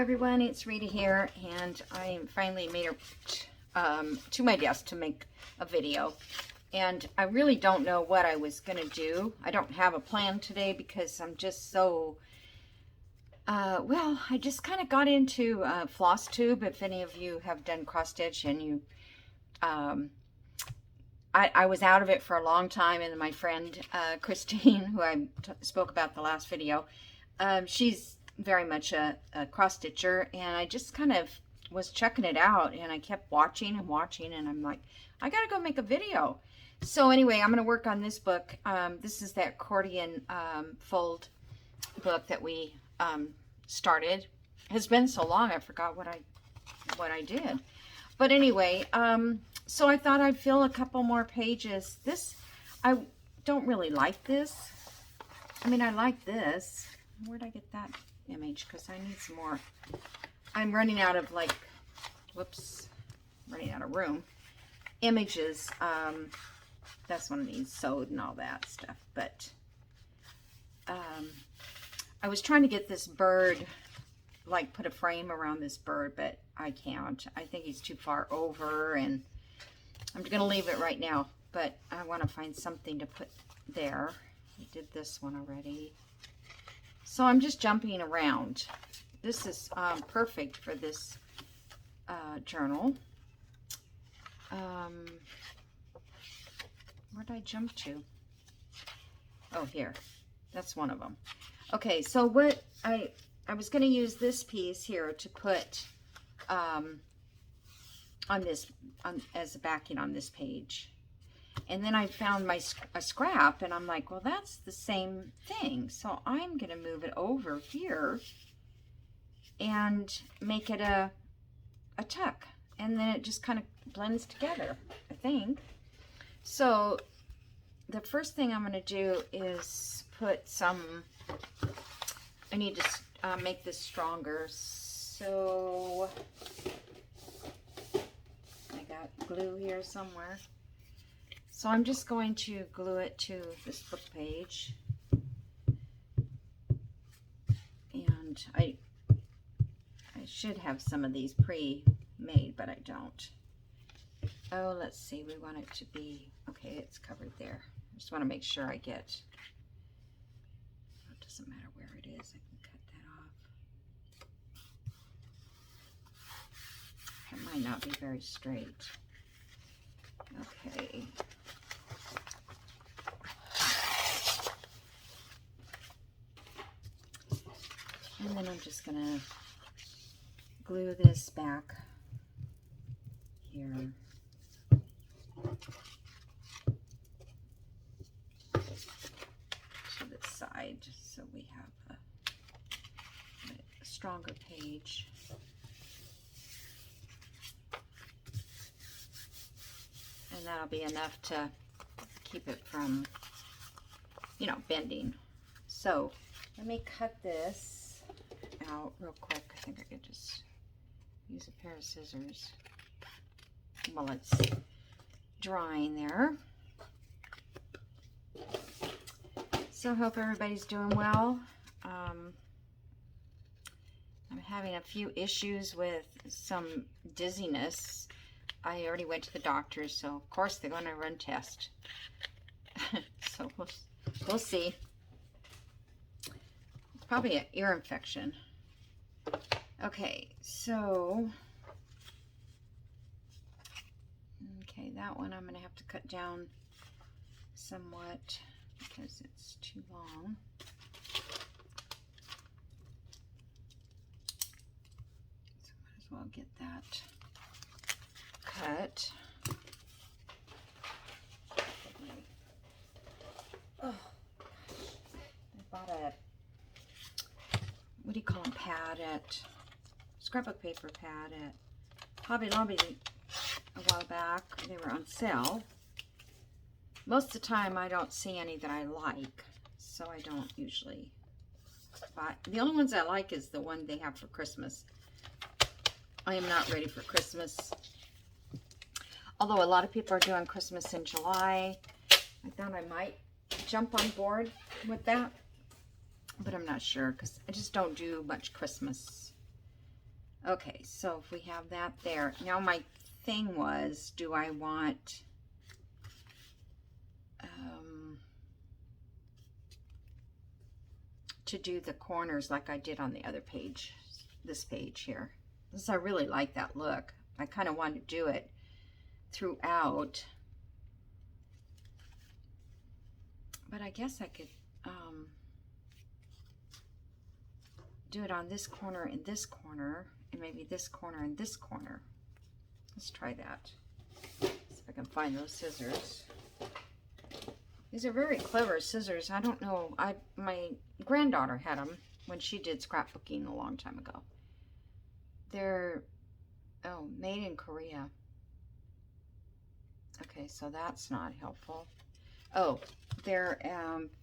everyone, it's Rita here, and I finally made it to my desk to make a video. And I really don't know what I was going to do. I don't have a plan today because I'm just so, well, I just kind of got into floss tube. If any of you have done cross stitch and you, I was out of it for a long time, and my friend Christine, who I spoke about the last video, she's very much a cross stitcher, and I just kind of was checking it out, and I kept watching and watching, and I'm like, I gotta go make a video. So anyway, I'm gonna work on this book. This is that Acoordian fold book that we started. It has been so long I forgot what I did. But anyway, so I thought I'd fill a couple more pages. This, I don't really like this. I mean, I like this. Where'd I get that image? Because I need some more. I'm running out of, like, whoops, running out of room. Images. That's one of these sewed and all that stuff. But I was trying to get this bird, like put a frame around this bird, but I can't. I think he's too far over, and I'm going to leave it right now. But I want to find something to put there. I did this one already. So I'm just jumping around. This is perfect for this journal. Where did I jump to? Oh, here. That's one of them. Okay, so what I was going to use this piece here to put on this as a backing on this page. And then I found a scrap, and I'm like, well, that's the same thing. So I'm going to move it over here and make it a tuck. And then it just kind of blends together, I think. So the first thing I'm going to do is put some, I need to make this stronger. So I got glue here somewhere. So I'm just going to glue it to this book page. And I should have some of these pre-made, but I don't. Oh, let's see, we want it to be, okay, it's covered there. I just want to make sure I get, it doesn't matter where it is, I can cut that off. It might not be very straight. Okay. And then I'm just going to glue this back here. To the side, so we have a stronger page. And that'll be enough to keep it from, you know, bending. So let me cut this out real quick. I think I could just use a pair of scissors while it's drying there. So I hope everybody's doing well. I'm having a few issues with some dizziness. I already went to the doctor, so of course they're going to run tests. So we'll see. It's probably an ear infection. Okay, so that one I'm going to have to cut down somewhat because it's too long. So might as well get that cut. Oh, I bought a, what do you call them, pad at, scrapbook paper pad at Hobby Lobby a while back. They were on sale. Most of the time I don't see any that I like, so I don't usually buy. The only ones I like is the one they have for Christmas. I am not ready for Christmas. Although a lot of people are doing Christmas in July. I thought I might jump on board with that, but I'm not sure because I just don't do much Christmas Okay, so if we have that there. Now my thing was, do I want to do the corners like I did on the other page, this page here. Because I really like that look. I kind of want to do it throughout. But I guess I could do it on this corner and maybe this corner and this corner. Let's try that. See if I can find those scissors. These are very clever scissors. I don't know. My granddaughter had them when she did scrapbooking a long time ago. They're, oh, made in Korea. Okay, so that's not helpful. Oh, they're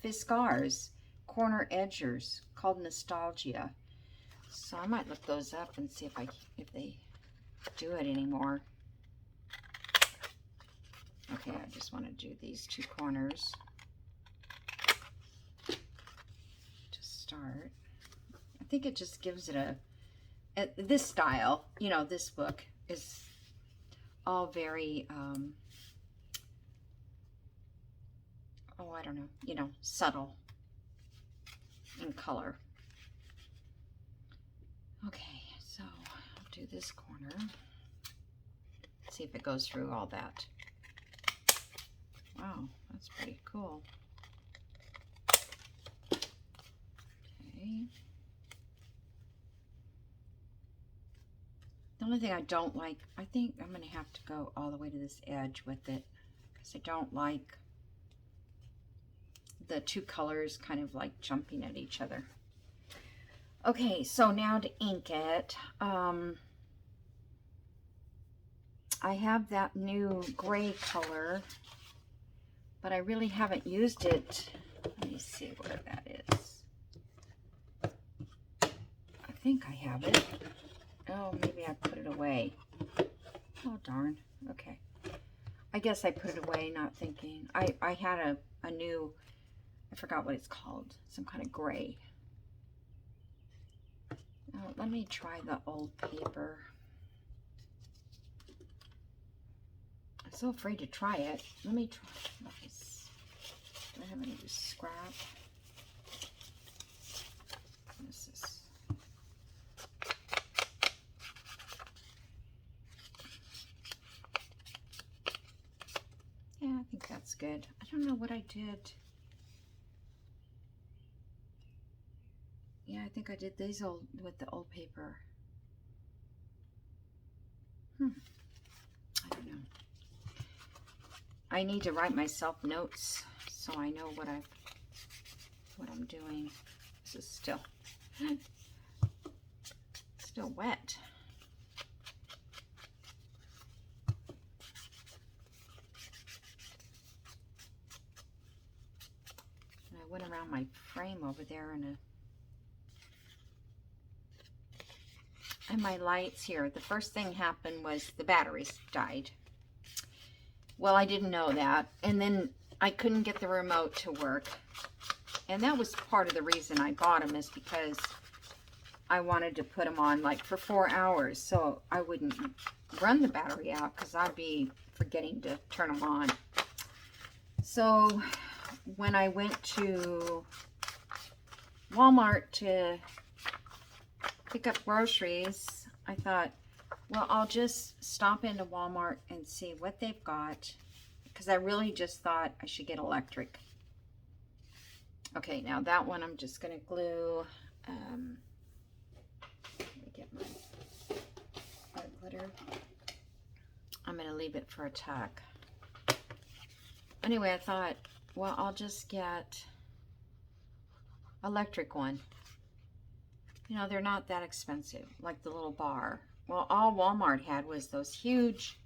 Fiskars, corner edgers, called Nostalgia. So I might look those up and see if they do it anymore. Okay, I just want to do these two corners to start. I think it just gives it this style, you know, this book is all very, oh, I don't know, you know, subtle in color. Okay, so I'll do this corner. See if it goes through all that. Wow, that's pretty cool. Okay. The only thing I don't like, I think I'm going to have to go all the way to this edge with it because I don't like the two colors kind of like jumping at each other. Okay, so now to ink it. I have that new gray color, but I really haven't used it. Let me see where that is. I think I have it. Oh, maybe I put it away. Oh, darn. Okay. I guess I put it away, not thinking. I had a new, I forgot what it's called, some kind of gray. Let me try the old paper. I'm so afraid to try it. Let me try this. Do I have any scrap? What is this? Yeah, I think that's good. I don't know what I did. Yeah, I think I did these with the old paper. I don't know. I need to write myself notes so I know what I'm doing. This is still wet. And I went around my frame over there and my lights here. The first thing happened was the batteries died. Well, I didn't know that. And then I couldn't get the remote to work. And that was part of the reason I bought them, is because I wanted to put them on like for 4 hours so I wouldn't run the battery out, because I'd be forgetting to turn them on. So when I went to Walmart to pick up groceries, I thought, well, I'll just stop into Walmart and see what they've got, because I really just thought I should get electric. Okay, now that one I'm just going to glue. Let me get my glitter. I'm going to leave it for a tuck. Anyway, I thought, well, I'll just get electric one. You know, they're not that expensive, like the little bar. Well, all Walmart had was those huge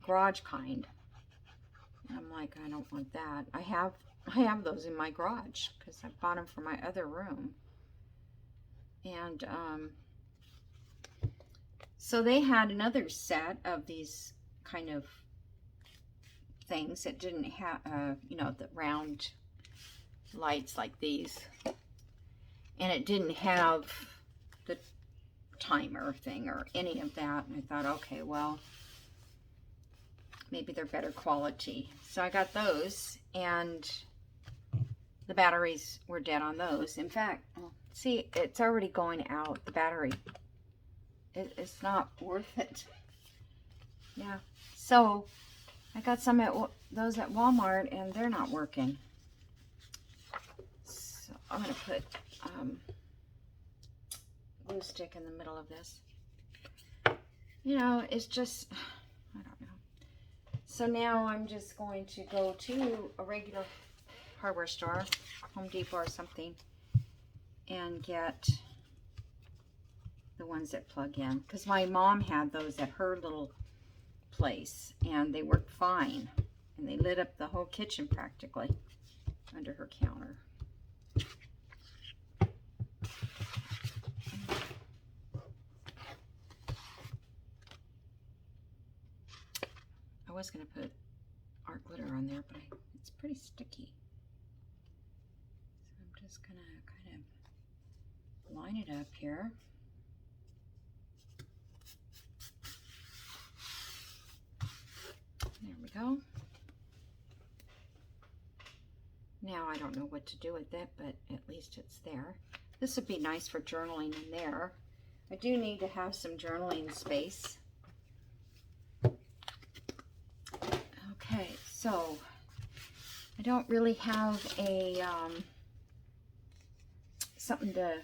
garage kind. And I'm like, I don't want that. I have those in my garage because I bought them for my other room. And so they had another set of these kind of things that didn't have, you know, the round lights like these. And it didn't have the timer thing or any of that. And I thought, okay, well, maybe they're better quality. So I got those, and the batteries were dead on those. In fact, see, it's already going out, the battery. It's not worth it. Yeah. So I got some at those at Walmart, and they're not working. So I'm going to put glue stick in the middle of this. You know, it's just, I don't know. So now I'm just going to go to a regular hardware store, Home Depot or something, and get the ones that plug in. Because my mom had those at her little place, and they worked fine. And they lit up the whole kitchen practically under her counter. I was going to put art glitter on there, but it's pretty sticky. So I'm just going to kind of line it up here. There we go. Now I don't know what to do with it, but at least it's there. This would be nice for journaling in there. I do need to have some journaling space. Okay, so I don't really have a something to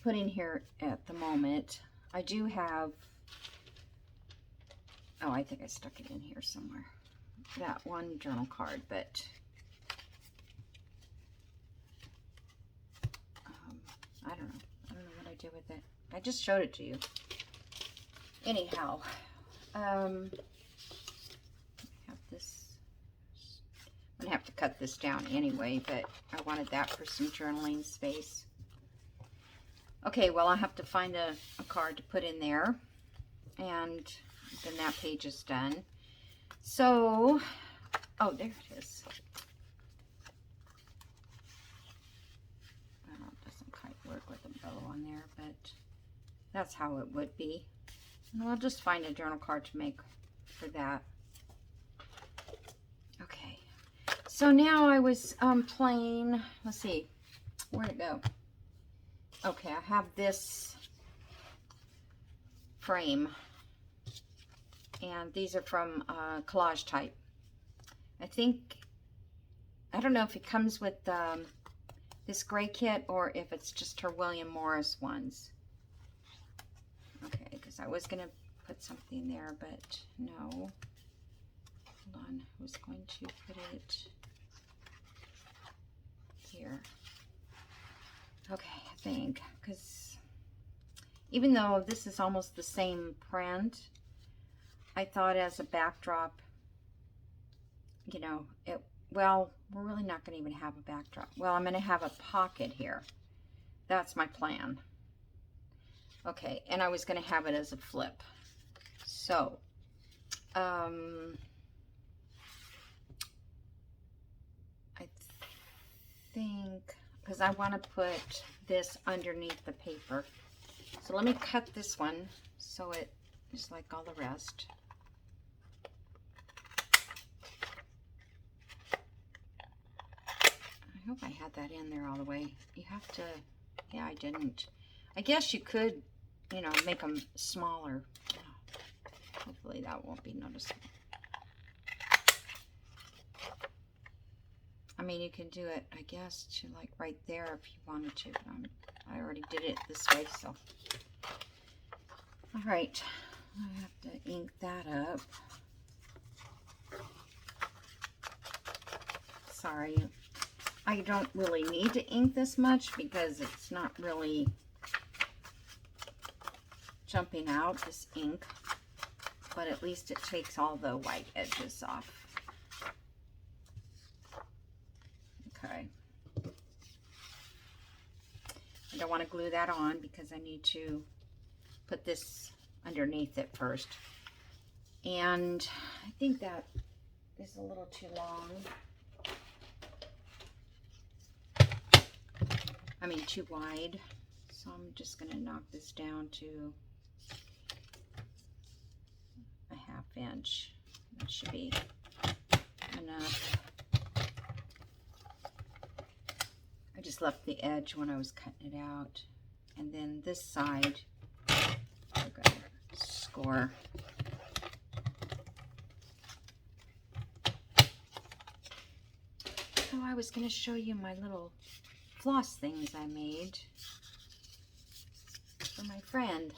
put in here at the moment. I do have, oh, I think I stuck it in here somewhere. That one journal card, but I don't know. I don't know what I did with it. I just showed it to you. Anyhow, have this. I'm gonna have to cut this down anyway, but I wanted that for some journaling space. Okay, well, I have to find a card to put in there, and then that page is done. So, oh, there it is. Well, it doesn't quite work with a bow on there, but that's how it would be. And I'll just find a journal card to make for that. Okay, so now I was playing, let's see, where'd it go? Okay, I have this frame, and these are from Collage Type. I don't know if it comes with this gray kit or if it's just her William Morris ones. Okay, because I was going to put something there, but no. Hold on, I was going to put it here. Okay, I think, because even though this is almost the same print, I thought as a backdrop, you know, well, we're really not going to even have a backdrop. Well, I'm going to have a pocket here. That's my plan. Okay, and I was going to have it as a flip. So, I think, because I want to put this underneath the paper. So let me cut this one so it is like all the rest. I hope I had that in there all the way. You have to, yeah, I didn't. I guess you could, you know, make them smaller. Hopefully that won't be noticeable. I mean, you can do it, I guess, to like right there if you wanted to, but I already did it this way, so. All right, I have to ink that up. Sorry, I don't really need to ink this much because it's not really jumping out, this ink, but at least it takes all the white edges off. Okay. I don't want to glue that on because I need to put this underneath it first. And I think that is a little too long. I mean, too wide. So I'm just going to knock this down to a 1/2 inch. That should be enough. I just left the edge when I was cutting it out. And then this side, we're going to score. So I was going to show you my little floss things I made for my friend.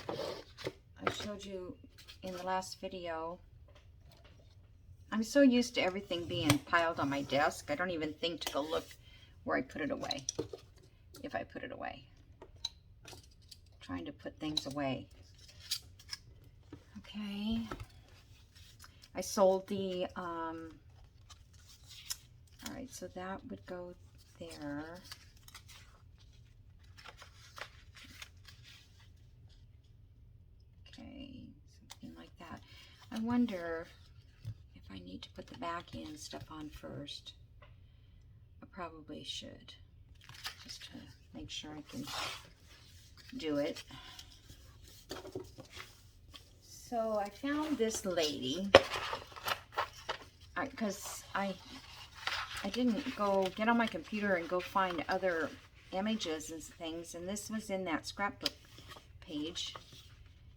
I showed you in the last video. I'm so used to everything being piled on my desk, I don't even think to go look where I put it away, if I put it away. Trying to put things away. Okay. I sold the, all right, so that would go there. Okay, something like that. I wonder if I need to put the back end stuff on first. I probably should, just to make sure I can do it. So I found this lady, because I didn't go get on my computer and go find other images and things, and this was in that scrapbook page,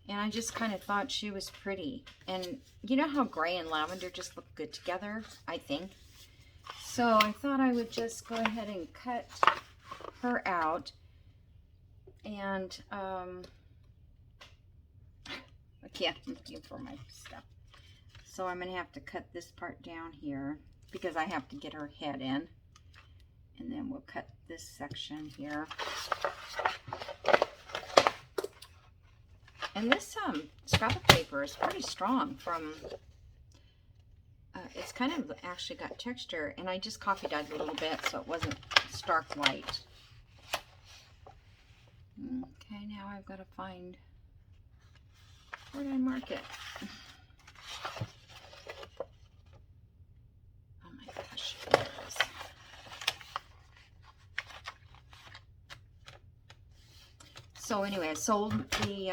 and I just kind of thought she was pretty. And you know how gray and lavender just look good together, I think. So I thought I would just go ahead and cut her out. And yeah, I'm looking for my stuff. So I'm gonna have to cut this part down here because I have to get her head in, and then we'll cut this section here. And this scrapbook paper is pretty strong. From it's kind of actually got texture, and I just coffee dyed a little bit so it wasn't stark white. Okay, now I've got to find, where did I mark it? Oh my gosh, there it is. So anyway, I sold the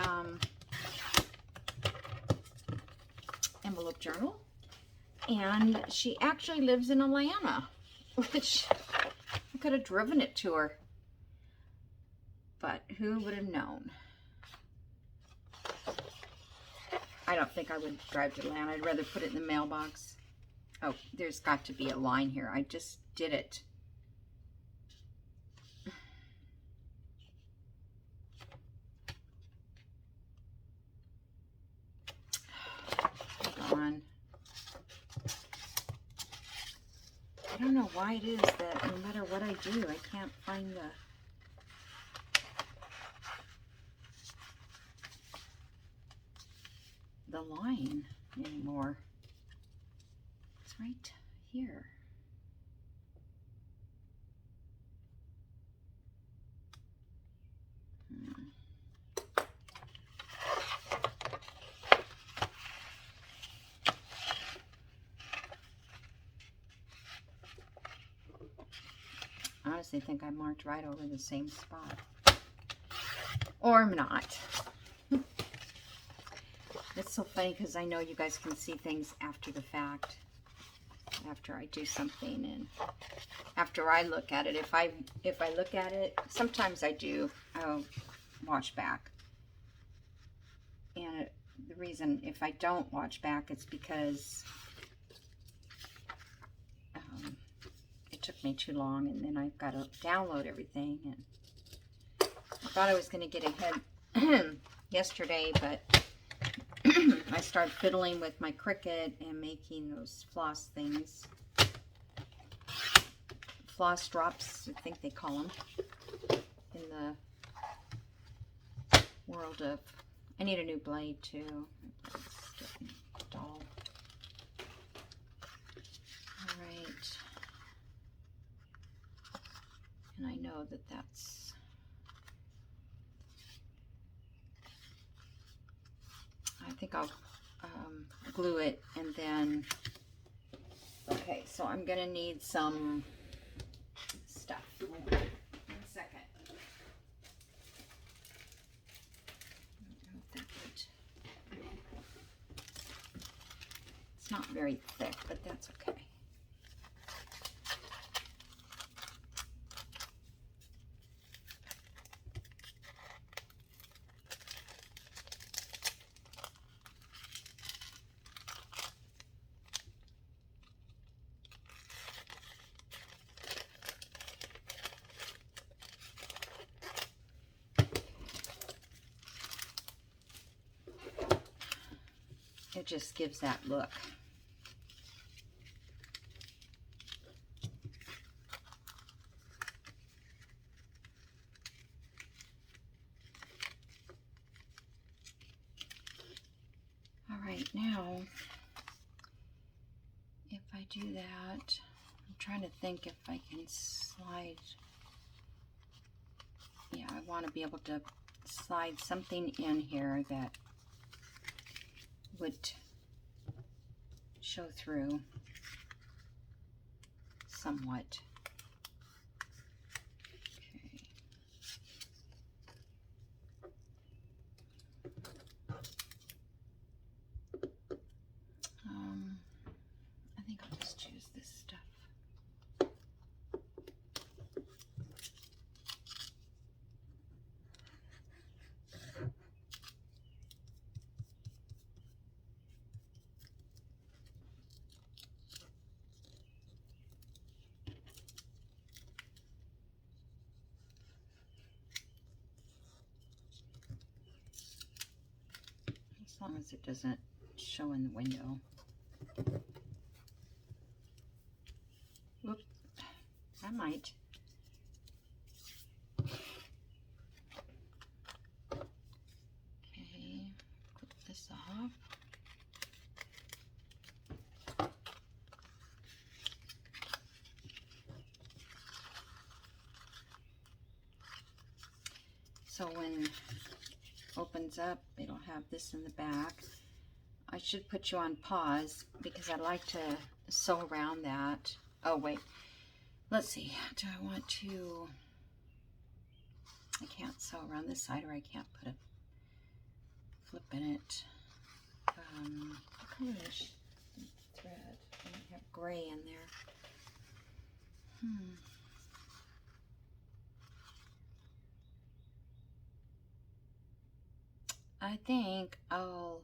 envelope journal, and she actually lives in Atlanta, which I could have driven it to her. But who would have known? I don't think I would drive to Atlanta. I'd rather put it in the mailbox. Oh, there's got to be a line here. I just did it. Hold on. I don't know why it is that no matter what I do, I can't find the line anymore. It's right here. I honestly think I marked right over the same spot. Or I'm not. It's so funny because I know you guys can see things after the fact. After I do something and after I look at it. If I look at it, sometimes I do. I'll watch back. And the reason if I don't watch back, it's because it took me too long, and then I've got to download everything. And I thought I was going to get ahead yesterday, but I started fiddling with my Cricut and making those floss things. Floss drops, I think they call them, in the world of... I need a new blade too. It's getting dull. Alright. And I know that that's... I think I'll glue it and then... Okay, so I'm going to need some stuff. 1 second. It's not very thick, but that's okay. It just gives that look. All right, now, if I do that, I'm trying to think if I can slide. Yeah, I want to be able to slide something in here that would show through somewhat. Okay. I think I'll just choose this stuff. As long as it doesn't show in the window. Whoop, I might. Okay, clip this off. So when it opens up, it'll have this in the back. I should put you on pause because I'd like to sew around that. Oh wait, let's see. Do I want to? I can't sew around this side, or I can't put a flip in it. What color is thread? I have gray in there. I think I'll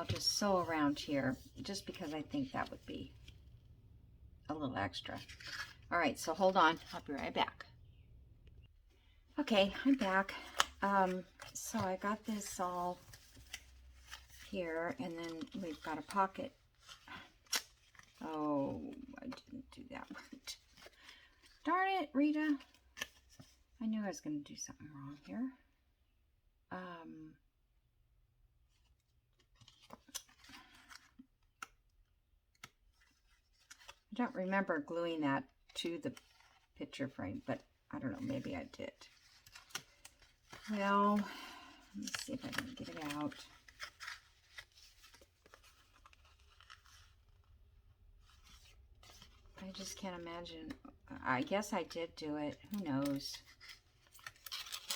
just sew around here just because I think that would be a little extra. All right, so hold on. I'll be right back. Okay, I'm back. So I got this all here, and then we've got a pocket. Oh, I didn't do that right. Darn it, Rita. I knew I was going to do something wrong here. I don't remember gluing that to the picture frame, but I don't know, maybe I did. Well, let me see if I can get it out. I just can't imagine. I guess I did do it. Who knows?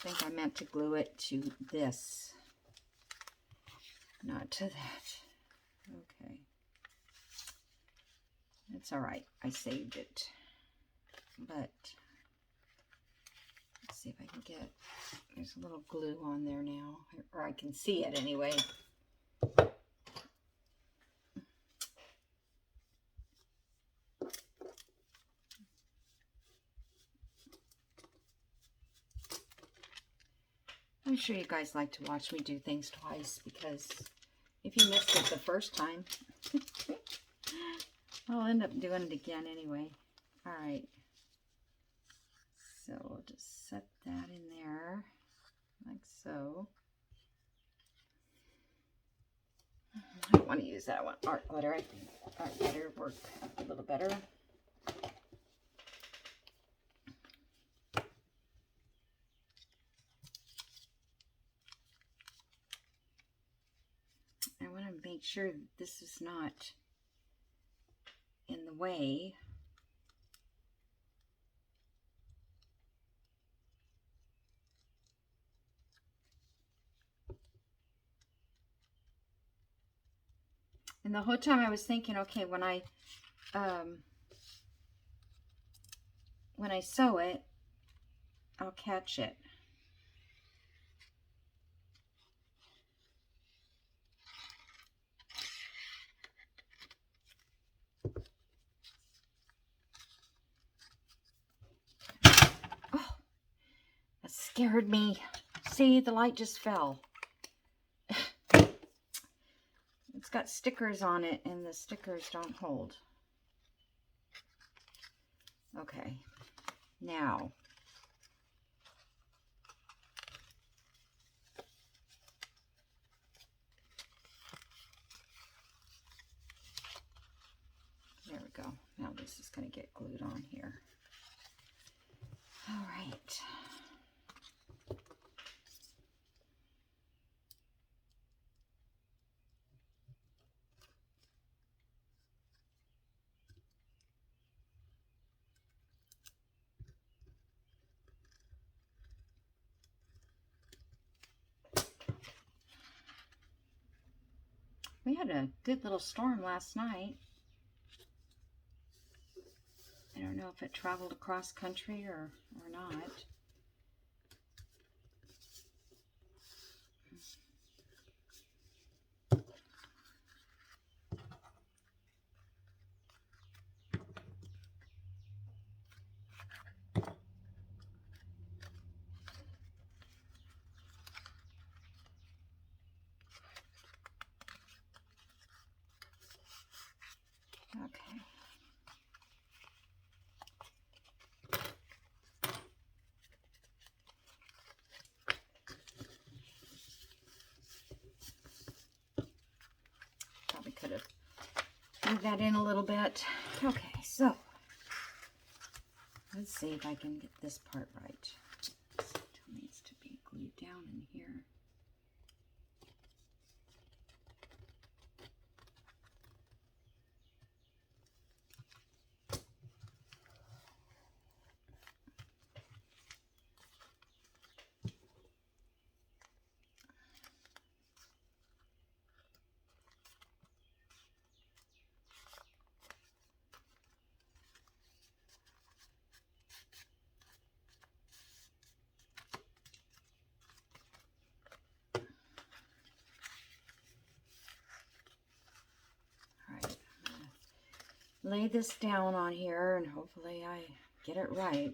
I think I meant to glue it to this, not to that. Okay. It's all right. I saved it. But let's see if I can get, there's a little glue on there now, or I can see it anyway. I'm sure you guys like to watch me do things twice, because if you missed it the first time, I'll end up doing it again anyway. All right. So we'll just set that in there, like so. I don't want to use that. I want art glitter. I think art glitter work a little better. I want to make sure that this is not in the way. And the whole time I was thinking, okay, when I sew it, I'll catch it. Oh, that scared me. See, the light just fell. It's got stickers on it, and the stickers don't hold. Okay, now. There we go. Now this is going to get glued on here. All right. We had a good little storm last night. I don't know if it traveled across country or not. Okay. Probably could have moved that in a little bit. Okay, so let's see if I can get this part right. Still needs to be glued down in here. Lay this down on here and hopefully I get it right.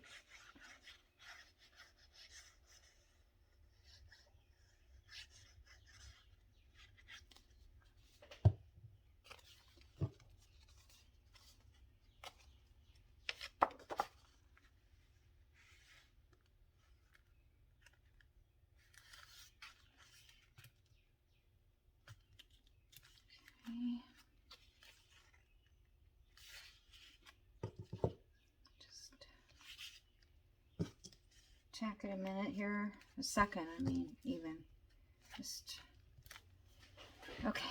Okay. Tack it a minute here, a second, I mean, even. Just, okay.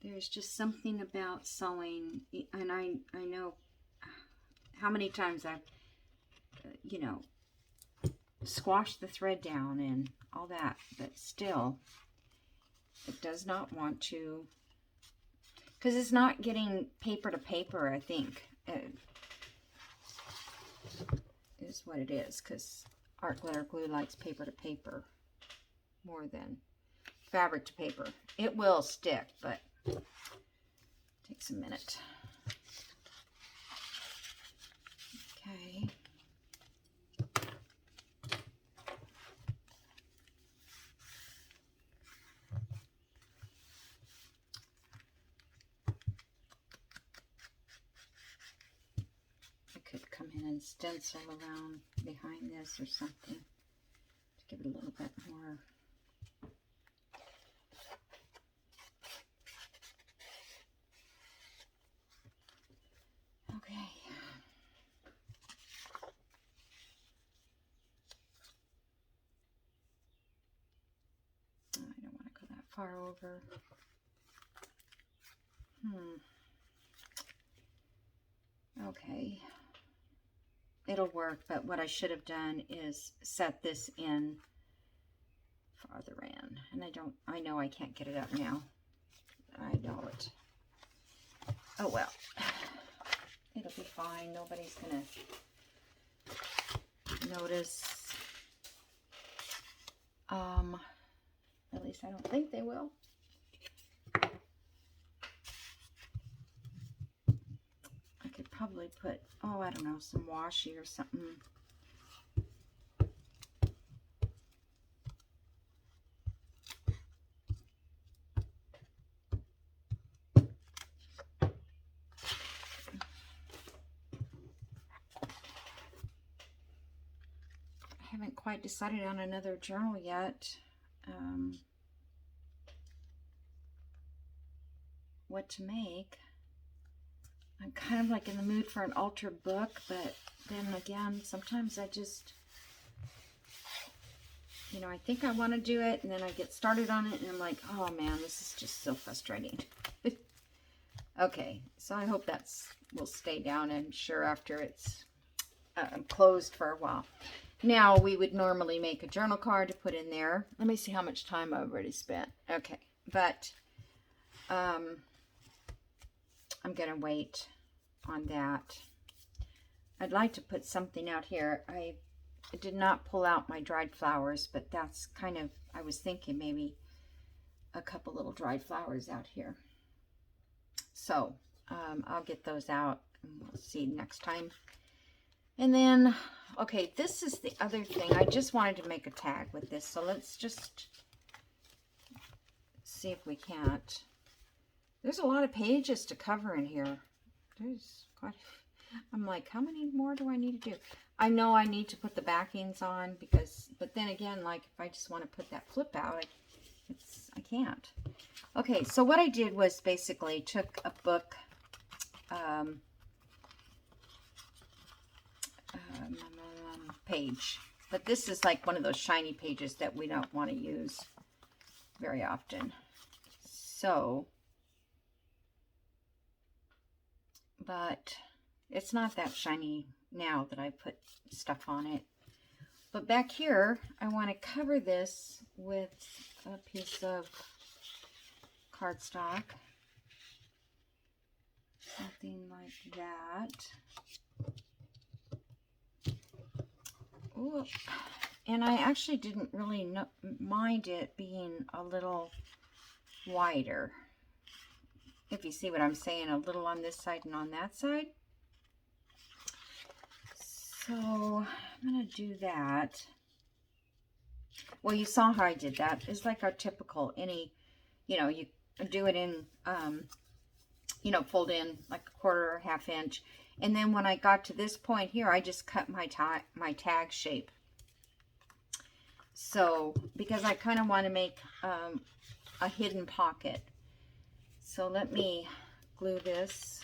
There's just something about sewing, and I know how many times I've, you know, squashed the thread down and all that, but still, it does not want to, because it's not getting paper to paper, I think. Is what it is, because art glitter glue likes paper to paper more than fabric to paper. It will stick, but it takes a minute. Okay. Could come in and stencil around behind this or something to give it a little bit more. Okay. Oh, I don't want to go that far over. Okay. It'll work, but what I should have done is set this in farther in. And I know I can't get it up now. I know it. Oh well. It'll be fine. Nobody's gonna notice. At least I don't think they will. I could probably put, oh, I don't know, some washi or something. I haven't quite decided on another journal yet. What to make. I'm kind of like in the mood for an altar book, but then again, sometimes I just, you know, I think I want to do it, and then I get started on it, and I'm like, oh man, this is just so frustrating. Okay, so I hope will stay down, I'm sure, after it's closed for a while. Now, we would normally make a journal card to put in there. Let me see how much time I've already spent. Okay, but I'm going to wait on that. I'd like to put something out here. I did not pull out my dried flowers, but that's kind of, I was thinking maybe a couple little dried flowers out here. So I'll get those out and we'll see next time. And then, okay, this is the other thing. I just wanted to make a tag with this. So let's just see if we can't. There's a lot of pages to cover in here. There's quite, I'm like, how many more do I need to do? I know I need to put the backings on because, but then again, like if I just want to put that flip out, I can't. Okay, so what I did was basically took a book, page, but this is like one of those shiny pages that we don't want to use very often. So, but it's not that shiny now that I put stuff on it. But back here, I want to cover this with a piece of cardstock. Something like that. Ooh. And I actually didn't really mind it being a little wider. If you see what I'm saying, a little on this side and on that side. So I'm going to do that. Well, you saw how I did that. It's like our typical, you know, you do it in, you know, fold in like a quarter or half inch. And then when I got to this point here, I just cut my tag shape. So, because I kind of want to make a hidden pocket. So let me glue this.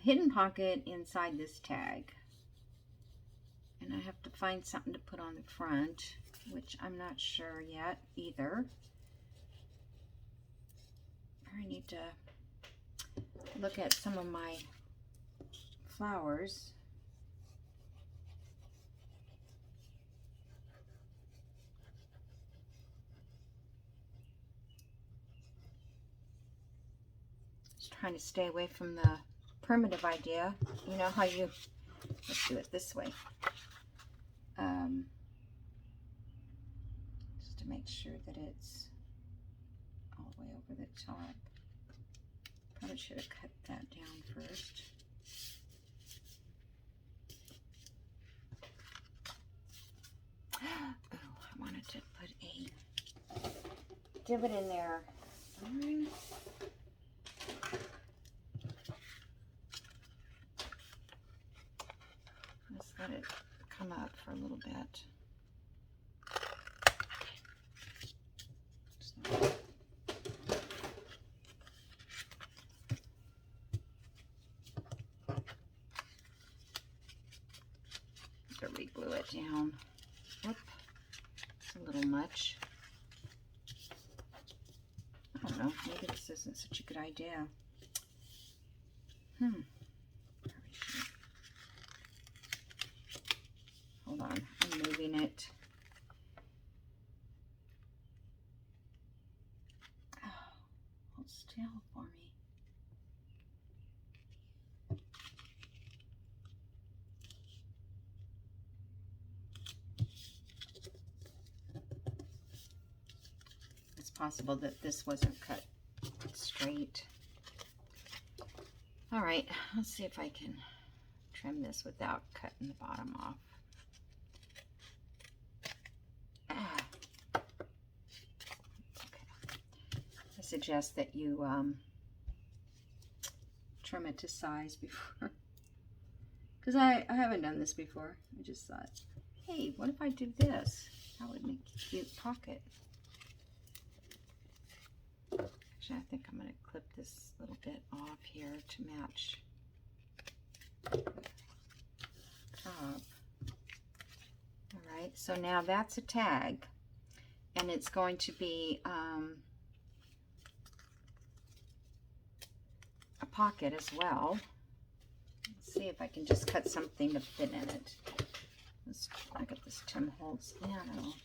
Hidden pocket inside this tag. And I have to find something to put on the front, which I'm not sure yet either. I need to look at some of my flowers. Just trying to stay away from the primitive idea. You know how you, let's do it this way. Just to make sure that it's all the way over the top. Probably should have cut that down first. Oh, I wanted to put a divot in there. Let's let it come up for a little bit. To re-glue it down. Whoop. It's a little much. I don't know. Maybe this isn't such a good idea. Hold on. I'm moving possible that this wasn't cut straight. All right, let's see if I can trim this without cutting the bottom off. Okay. I suggest that you trim it to size before, because I haven't done this before. I just thought, hey, what if I do this? That would make a cute pocket. Actually, I think I'm going to clip this little bit off here to match the top. All right, so now that's a tag, and it's going to be a pocket as well. Let's see if I can just cut something to fit in it. Let's look at this Tim Holtz piano.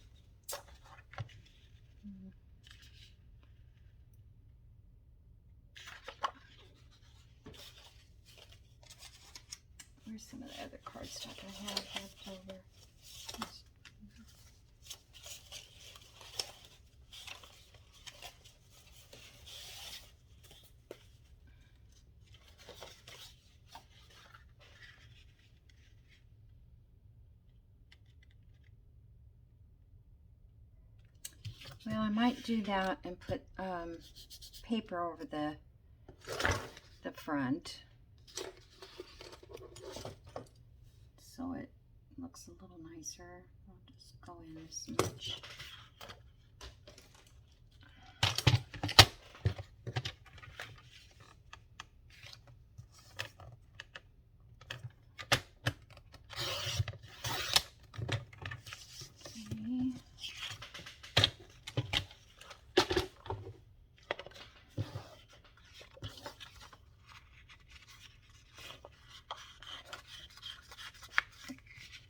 Where's some of the other cardstock I have left over? Well, I might do that and put paper over the front, so it looks a little nicer. I'll just go in this much.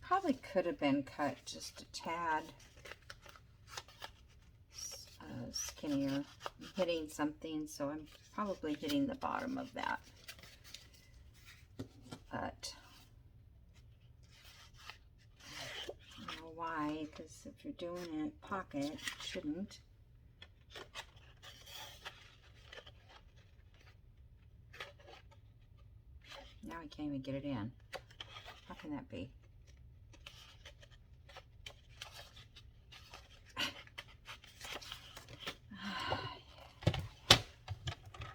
Probably could have been cut just a tad skinnier. I'm hitting something, so I'm probably hitting the bottom of that. But I don't know why, because if you're doing a pocket, it shouldn't. Now I can't even get it in. How can that be?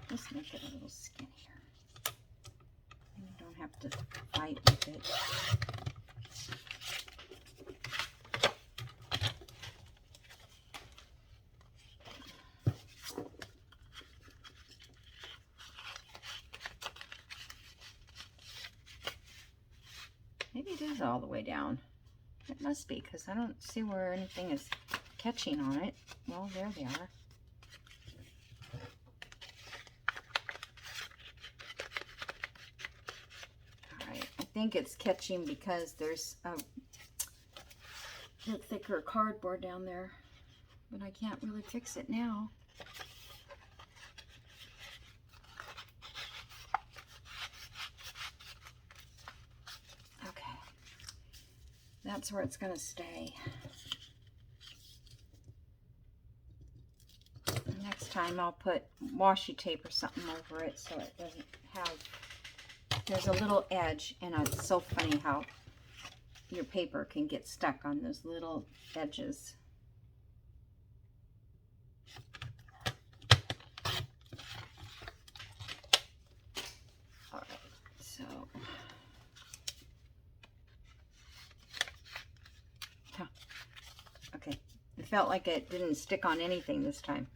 Just make it a little skinnier. You don't have to fight with it. Maybe it is all the way down. It must be, because I don't see where anything is catching on it. Well, there they are. I think it's catching because there's a thicker cardboard down there, but I can't really fix it now. Okay, that's where it's going to stay. Next time I'll put washi tape or something over it so it doesn't have, there's a little edge, and it's so funny how your paper can get stuck on those little edges. All right, so okay, it felt like it didn't stick on anything this time.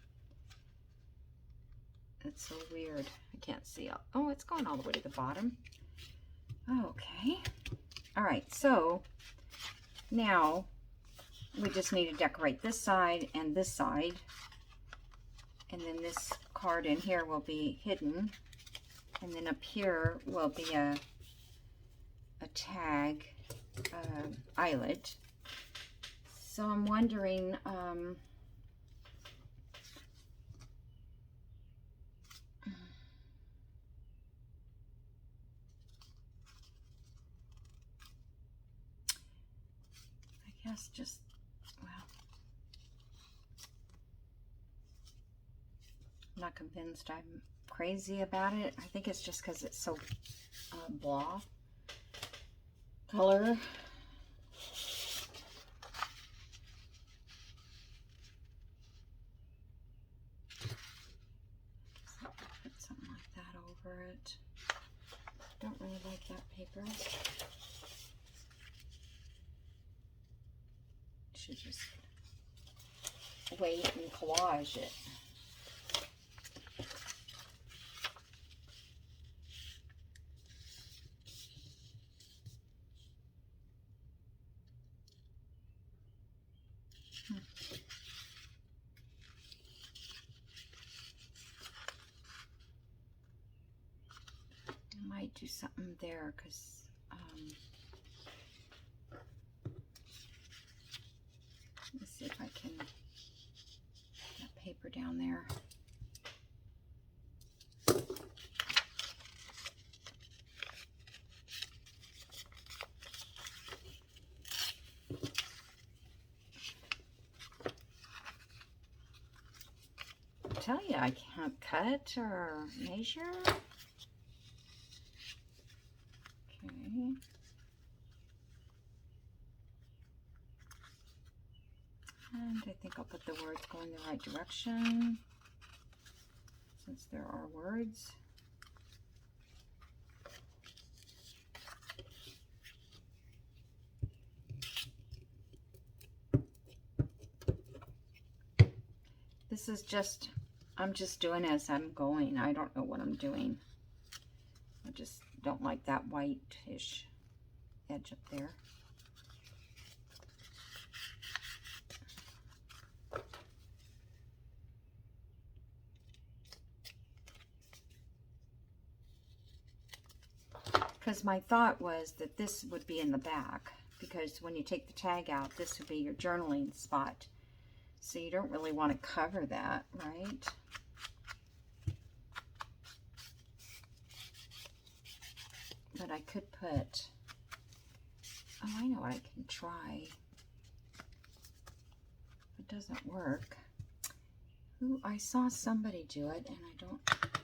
That's so weird. I can't see. Oh, it's going all the way to the bottom. Okay. All right, so now we just need to decorate this side and this side. And then this card in here will be hidden. And then up here will be a tag eyelet. So I'm wondering, I guess just, well, not convinced I'm crazy about it. I think it's just because it's so blah color. So put something like that over it. Don't really like that paper. Should just wait and collage it. I might do something there because let's see if I can get that paper down there. I tell you, I can't cut or measure. Okay. And I think I'll put the words going the right direction, since there are words. This is just, I'm just doing as I'm going. I don't know what I'm doing. I just don't like that whitish edge up there. Because my thought was that this would be in the back, because when you take the tag out, this would be your journaling spot. So you don't really want to cover that, right? But I could put, oh, I know what I can try. If it doesn't work. Ooh, I saw somebody do it, and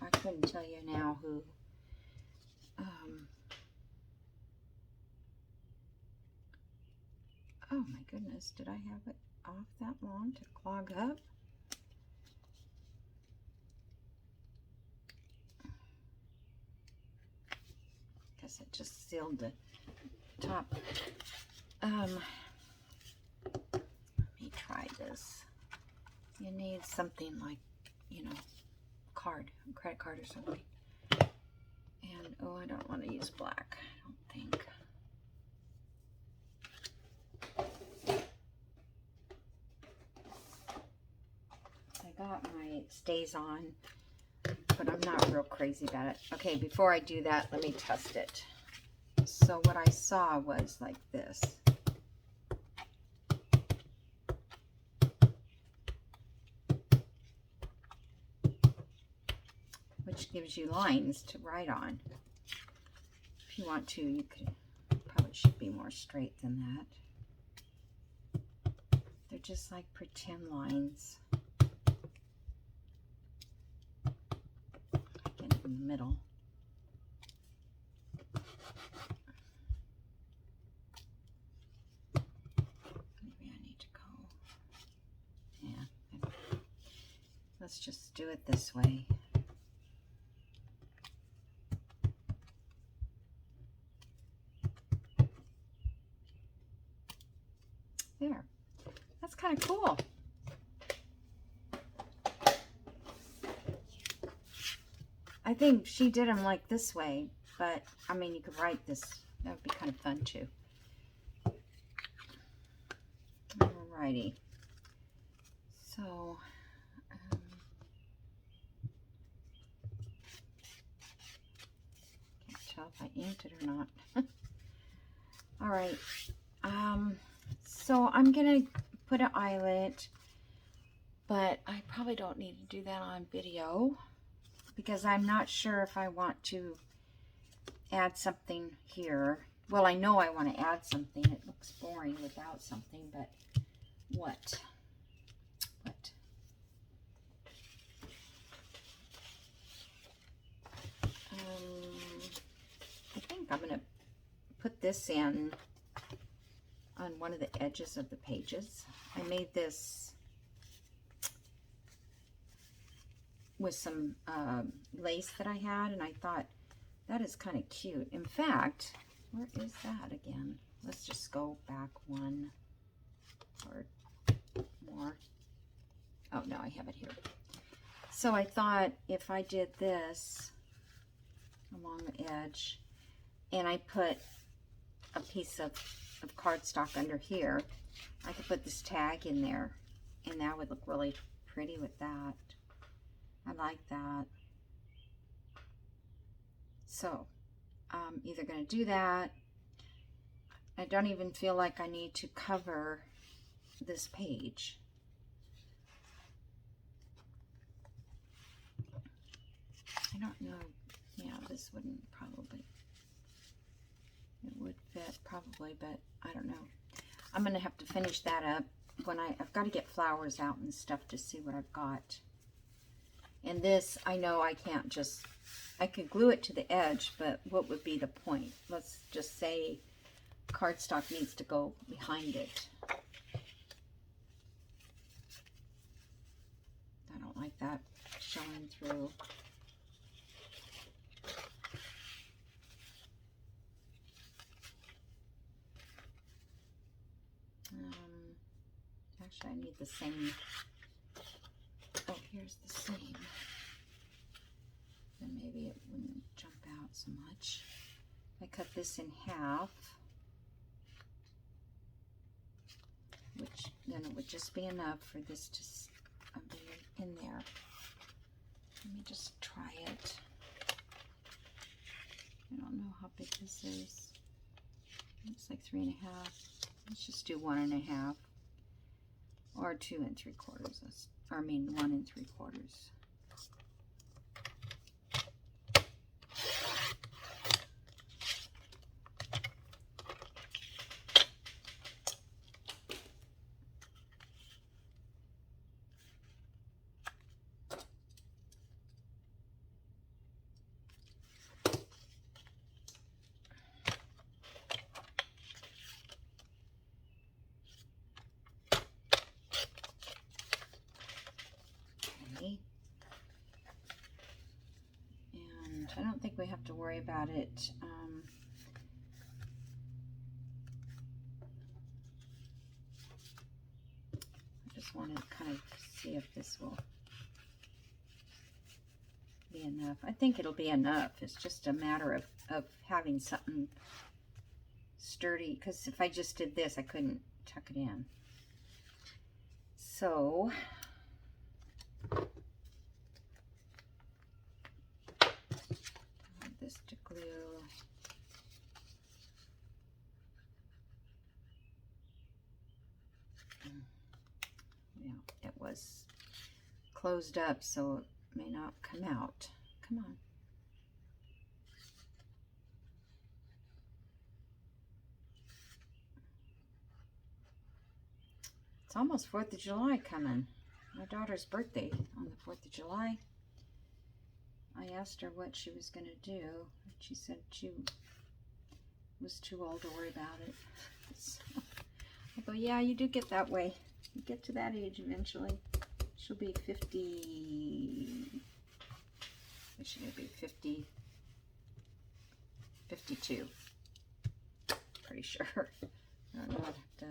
I couldn't tell you now who. Oh my goodness, did I have it off that long to clog up? Guess it just sealed the top. Let me try this. You need something like, you know, credit card or something. And oh, I don't want to use black, I don't think. I got my It Stays On, but I'm not real crazy about it. Okay, before I do that, let me test it. So what I saw was like this. Which gives you lines to write on. If you want to, you could, probably should be more straight than that. They're just like pretend lines. Again, in the middle. Maybe I need to go. Yeah. Let's just do it this way. There. That's kind of cool. I think she did them like this way, but I mean, you could write this. That would be kind of fun too. Alrighty. So, can't tell if I inked it or not. All right. So I'm gonna put an eyelet, but I probably don't need to do that on video because I'm not sure if I want to add something here. Well, I know I want to add something. It looks boring without something, but what? I'm going to put this in on one of the edges of the pages. I made this with some lace that I had, and I thought that is kind of cute. In fact, where is that again? Let's just go back one or more. Oh, no, I have it here. So I thought if I did this along the edge, and I put a piece of cardstock under here, I could put this tag in there, and that would look really pretty with that. I like that. So I'm either going to do that. I don't even feel like I need to cover this page. I don't know. Yeah, this wouldn't probably. It would fit probably, but I don't know. I'm going to have to finish that up when I've got to get flowers out and stuff to see what I've got. And this, I know I can't just, I could glue it to the edge, but what would be the point? Let's just say cardstock needs to go behind it. I don't like that showing through. Actually, I need the same. Oh, here's the same. Then maybe it wouldn't jump out so much. I cut this in half, which then it would just be enough for this to be in there. Let me just try it. I don't know how big this is. It's like 3.5. Let's just do 1.5 or 2 3/4. I mean 1 3/4. And I don't think we have to worry about it. I just want to kind of see if this will be enough. I think it'll be enough. It's just a matter of having something sturdy, because if I just did this, I couldn't tuck it in. So this to glue. Yeah, it was closed up, so it may not come out. Come on. It's almost 4th of July coming. My daughter's birthday on the 4th of July. I asked her what she was going to do. She said she was too old to worry about it. So I go, yeah, you do get that way. You get to that age eventually. She'll be 50. She's going to be 50, 52. Pretty sure. I don't know. I'd have to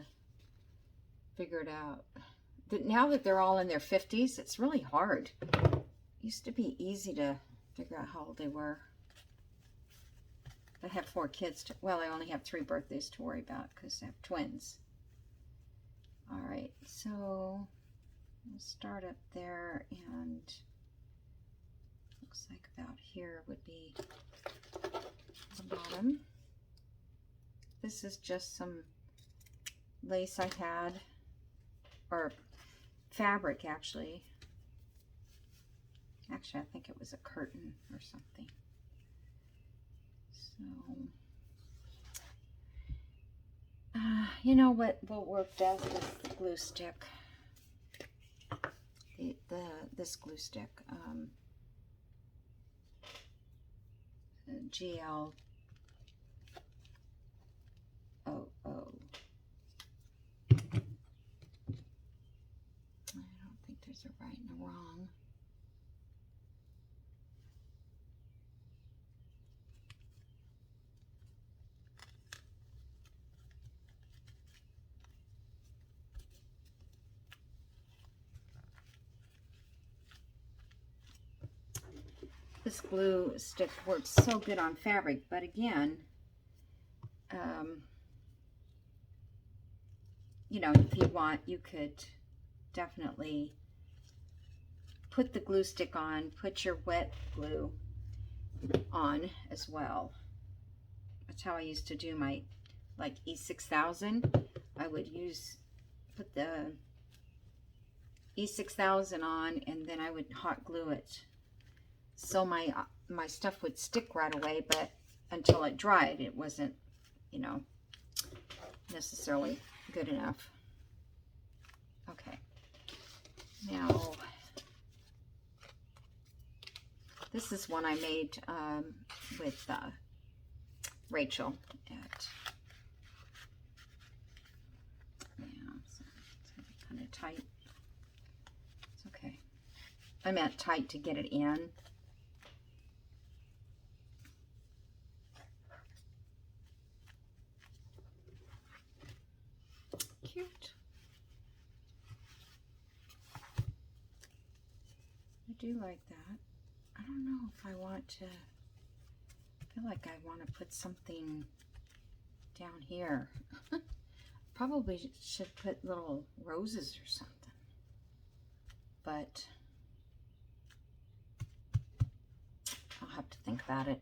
figure it out. Now that they're all in their 50s, it's really hard. It used to be easy to figure out how old they were. I have 4 kids. Well, I only have 3 birthdays to worry about because I have twins. All right, so we'll start up there, and looks like about here would be the bottom. This is just some lace I had, or fabric actually. Actually, I think it was a curtain or something. So, you know what will work best is the glue stick. This glue stick. GL this glue stick works so good on fabric, but again, you know, if you want, you could definitely put the glue stick on, put your wet glue on as well. That's how I used to do my, like, E6000. I would put the E6000 on, and then I would hot glue it. So my stuff would stick right away, but until it dried, it wasn't, you know, necessarily good enough. Okay. Now, this is one I made with Rachel at, yeah, so it's kind of tight. It's okay. I meant tight to get it in. Cute. I do like that. I don't know if I want to, I feel like I want to put something down here. Probably should put little roses or something. But I'll have to think about it.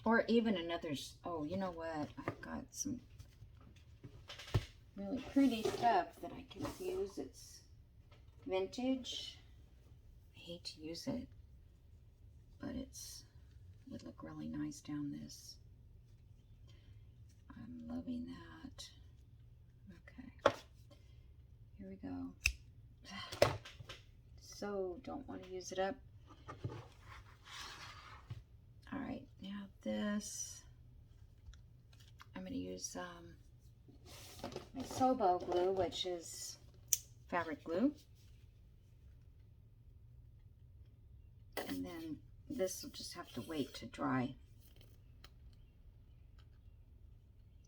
Or even another, oh, you know what? I've got some really pretty stuff that I could use. It's vintage. I hate to use it, but would look really nice down this. I'm loving that. Okay, here we go. So don't want to use it up. All right, now this, I'm going to use my Sobo glue, which is fabric glue. And then this will just have to wait to dry.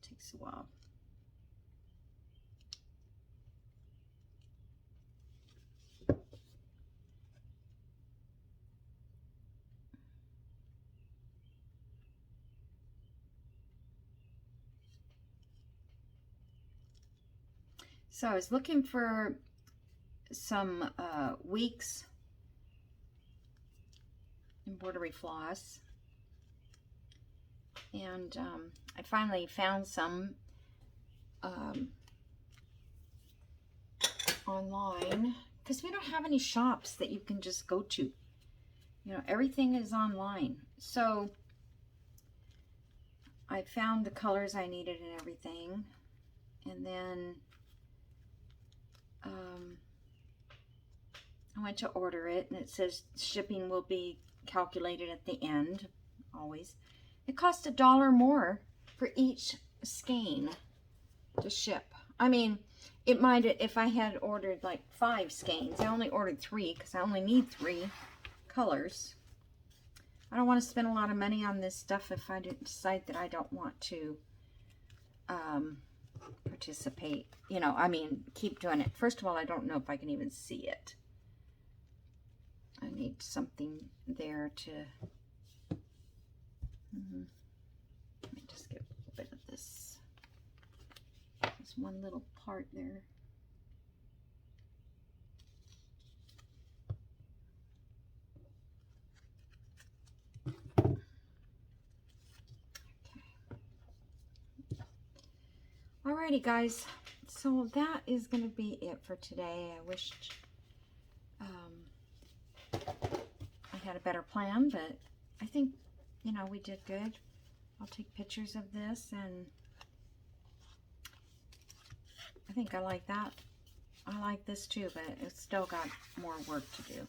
Takes a while. So I was looking for some Weeks embroidery floss, and I finally found some online, because we don't have any shops that you can just go to. You know, everything is online. So I found the colors I needed and everything, and then I went to order it, and it says shipping will be calculated at the end, always. It cost $1 more for each skein to ship. I mean, it might, if I had ordered like 5 skeins. I only ordered 3 because I only need 3 colors. I don't want to spend a lot of money on this stuff if I decide that I don't want to participate. You know, I mean, keep doing it. First of all, I don't know if I can even see it. I need something there to, let me just get a little bit of this. There's one little part there. Okay. Alrighty, guys. So that is going to be it for today. I wished I had a better plan, but I think, you know, we did good. I'll take pictures of this, and I think I like that. I like this too, but it's still got more work to do.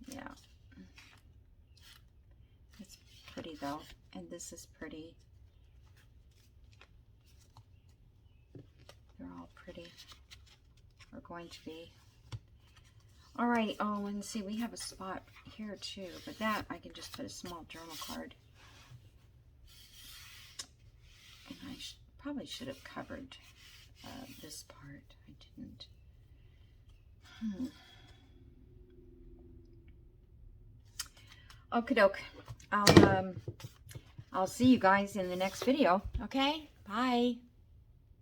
Yeah. It's pretty though, and this is pretty. They're all pretty, or going to be. Alright, oh, and see, we have a spot here too, but that I can just put a small journal card. And I probably should have covered this part. I didn't. Okie doke. I'll see you guys in the next video. Okay, bye.